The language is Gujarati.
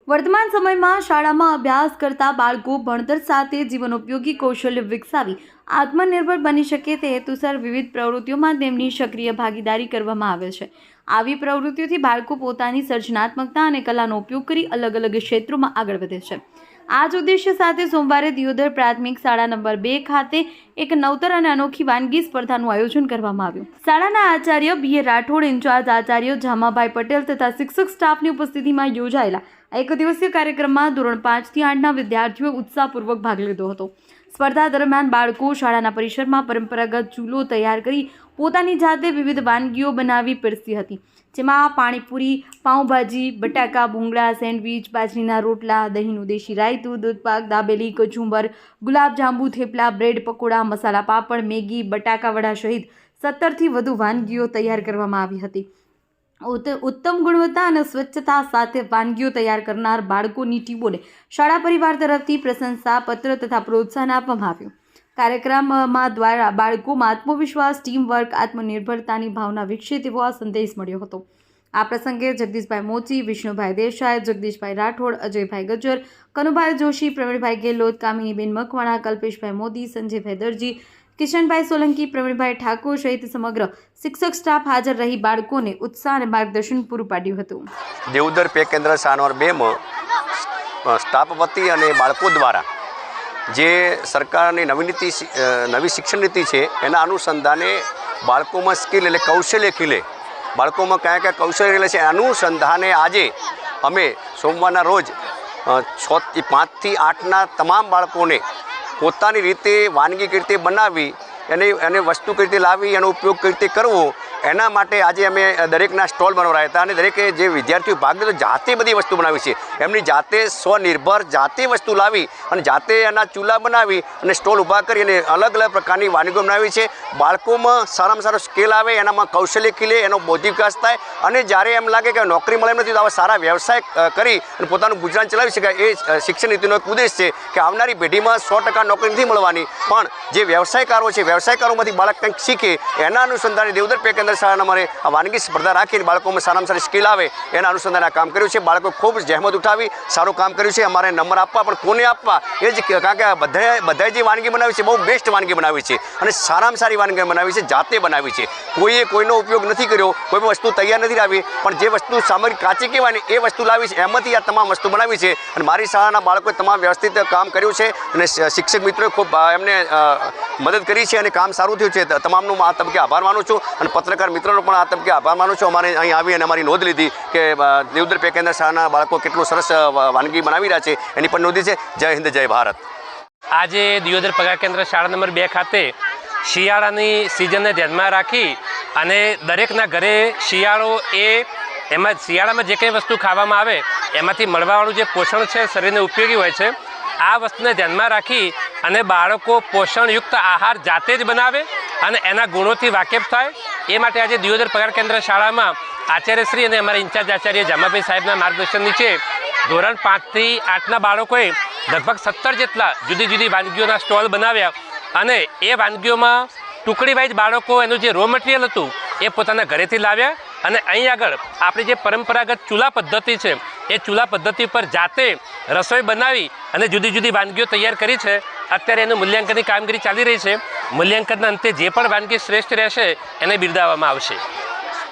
વર્તમાન સમયમાં શાળામાં અભ્યાસ કરતા બાળકો ભણતર સાથે જીવનોપયોગી કૌશલ્ય વિકસાવી આત્મનિર્ભર બની શકે તે હેતુસર વિવિધ પ્રવૃત્તિઓમાં તેમની સક્રિય ભાગીદારી કરવામાં આવે છે। આવી પ્રવૃત્તિઓથી બાળકો પોતાની સર્જનાત્મકતા અને કલાનો ઉપયોગ કરી અલગ અલગ ક્ષેત્રોમાં આગળ વધે છે। આ જ ઉદ્દેશ્ય સાથે સોમવારે દિયોદર પ્રાથમિક શાળા નંબર 2 ખાતે એક નવતર અને અનોખી વાનગી સ્પર્ધાનું આયોજન કરવામાં આવ્યું। શાળાના આચાર્ય બી.એ. રાઠોડ, ઇન્ચાર્જ આચાર્ય જામાભાઈ પટેલ તથા શિક્ષક સ્ટાફની ઉપસ્થિતિમાં યોજાયેલા એક દિવસીય કાર્યક્રમમાં ધોરણ 5 થી 8ના વિદ્યાર્થીઓએ ઉત્સાહપૂર્વક ભાગ લીધો હતો। સ્પર્ધા દરમિયાન બાળકો શાળાના પરિસરમાં પરંપરાગત ચૂલો તૈયાર કરી પોતાની જાતે વિવિધ વાનગીઓ બનાવી પીરસી હતી, જેમાં પાણીપુરી, પાઉંભાજી, બટાકા ભૂંગળા, સેન્ડવીચ, બાજરીના રોટલા, દહીંનું દેશી રાયતું, દૂધપાક, દાબેલી, કચુંબર, ગુલાબજાંબુ, થેપલા, બ્રેડ પકોડા, મસાલા પાપડ, મેગી, બટાકા વડા સહિત 17થી વધુ વાનગીઓ તૈયાર કરવામાં આવી હતી। ઉત્તમ ગુણવત્તા અને સ્વચ્છતા સાથે વાનગીઓ તૈયાર કરનાર બાળકોની ટીમોને શાળા પરિવાર તરફથી પ્રશંસા પત્ર તથા પ્રોત્સાહન આપવામાં આવ્યું। કાર્યક્રમમાં દ્વારા બાળકોમાં આત્મવિશ્વાસ, ટીમવર્ક, આત્મનિર્ભરતાની ભાવના વિકસે તેવો આ સંદેશ મળ્યો હતો। આ પ્રસંગે જગદીશભાઈ મોચી, વિષ્ણુભાઈ દેસાઈ, જગદીશભાઈ રાઠોડ, અજયભાઈ ગજ્જર, કનુભાઈ જોશી, પ્રવીણભાઈ ગેહલોત, કામિનીબેન મકવાણા, કલ્પેશભાઈ મોદી, સંજયભાઈ દરજી, કિશનભાઈ સોલંકી, પ્રવીણભાઈ ઠાકોર સહિત સમગ્ર શિક્ષક સ્ટાફ હાજર રહી બાળકોને ઉત્સાહ અને માર્ગદર્શન પૂરું પાડ્યું હતું। દેવદર પે કેન્દ્ર શાળા નંબર 2માં સ્ટાફ વતી અને બાળકો દ્વારા જે સરકારની નવી શિક્ષણ નીતિ છે એના અનુસંધાને બાળકોમાં સ્કિલ એટલે કૌશલ્ય ખીલે, બાળકોમાં કયા કૌશલ્ય ખીલે છે અનુસંધાને આજે અમે સોમવારના રોજ 5 થી 8ના તમામ બાળકોને પોતાની રીતે વાનગી કઈ રીતે બનાવી એને વસ્તુ કઈ રીતે લાવી એનો ઉપયોગ કઈ રીતે કરવો એના માટે આજે અમે દરેકના સ્ટોલ બનાવરાયા હતા અને દરેકે જે વિદ્યાર્થીઓ ભાગ લીધો જાતે બધી વસ્તુ બનાવી છે, એમની જાતે સ્વનિર્ભર જાતે વસ્તુ લાવી અને જાતે એના ચૂલા બનાવી અને સ્ટોલ ઊભા કરી અને અલગ અલગ પ્રકારની વાનગીઓ બનાવી છે। બાળકોમાં સારામાં સારો સ્કેલ આવે, એનામાં કૌશલ્ય ખીલે, એનો બૌદ્ધિક વિકાસ થાય અને જ્યારે એમ લાગે કે નોકરી મળે એમ નથી તો આવા સારા વ્યવસાય કરી અને પોતાનું ગુજરાન ચલાવી શકાય એ શિક્ષણ નીતિનો એક ઉદ્દેશ છે કે આવનારી પેઢીમાં 100% નોકરી નથી મળવાની, પણ જે વ્યવસાયકારો છે વ્યવસાયકારોમાંથી બાળક કંઈક શીખે એના અનુસંધાને દેવદર પે કેન્દ્ર શાળા અમારે આ વાનગી સ્પર્ધા રાખીને બાળકોમાં સારામાં સારી સ્કિલ આવે એના અનુસંધાને આ કામ કર્યું છે। બાળકો ખૂબ જહેમત ઉઠાવી સારું કામ કર્યું છે। અમારે નંબર આપવા પણ કોને આપવા એ જ કારણ કે બધાએ જે વાનગી બનાવી છે બહુ બેસ્ટ વાનગી બનાવી છે અને સારામાં સારી વાનગી બનાવી છે, જાતે બનાવી છે, કોઈએ કોઈનો ઉપયોગ નથી કર્યો, કોઈ પણ વસ્તુ તૈયાર નથી લાવી, પણ જે વસ્તુ સામગ્રી કાચી કહેવાય ને એ વસ્તુ લાવી છે, એમાંથી આ તમામ વસ્તુ બનાવી છે અને મારી શાળાના બાળકોએ તમામ વ્યવસ્થિત કામ કર્યું છે અને શિક્ષક મિત્રોએ ખૂબ એમને મદદ કરી છે અને કામ સારું થયું છે। તમામનો આ તબક્કે આભાર માનું છું અને પત્રકાર મિત્રોનો પણ આ તબક્કે આભાર માનું છું। અમારે અહીં આવી અને અમારી નોંધ લીધી કે દેવદર પે કેન્દ્ર શાળાના બાળકો કેટલું સરસ વાનગી બનાવી રહ્યા છે એની પણ નોંધી છે। જય હિન્દ, જય ભારત। આજે દિયોદર પગાર કેન્દ્ર શાળા નંબર 2 ખાતે શિયાળાની સિઝનને ધ્યાનમાં રાખી અને દરેકના ઘરે શિયાળો એમાં શિયાળામાં જે કંઈ વસ્તુ ખાવામાં આવે એમાંથી મળવાવાળું જે પોષણ છે શરીરને ઉપયોગી હોય છે, આ વસ્તુને ધ્યાનમાં રાખી અને બાળકો પોષણયુક્ત આહાર જાતે જ બનાવે અને એના ગુણોથી વાકેફ થાય એ માટે આજે દિયોદર પગાર કેન્દ્ર શાળામાં આચાર્યશ્રી અને અમારા ઇન્ચાર્જ આચાર્ય જામાભાઈ સાહેબના માર્ગદર્શન નીચે ધોરણ 5 થી 8ના બાળકોએ લગભગ 17 જેટલા જુદી જુદી વાનગીઓના સ્ટોલ બનાવ્યા અને એ વાનગીઓમાં ટુકડી વાઇઝ બાળકો એનું જે રો મટીરિયલ હતું એ પોતાના ઘરેથી લાવ્યા અને અહીં આગળ આપણી જે પરંપરાગત ચૂલા પદ્ધતિ છે એ ચૂલા પદ્ધતિ પર જાતે રસોઈ બનાવી અને જુદી જુદી વાનગીઓ તૈયાર કરી છે। અત્યારે એનું મૂલ્યાંકનની કામગીરી ચાલી રહી છે। મૂલ્યાંકનના અંતે જે પણ વાનગી શ્રેષ્ઠ રહેશે એને બિરદાવવામાં આવશે।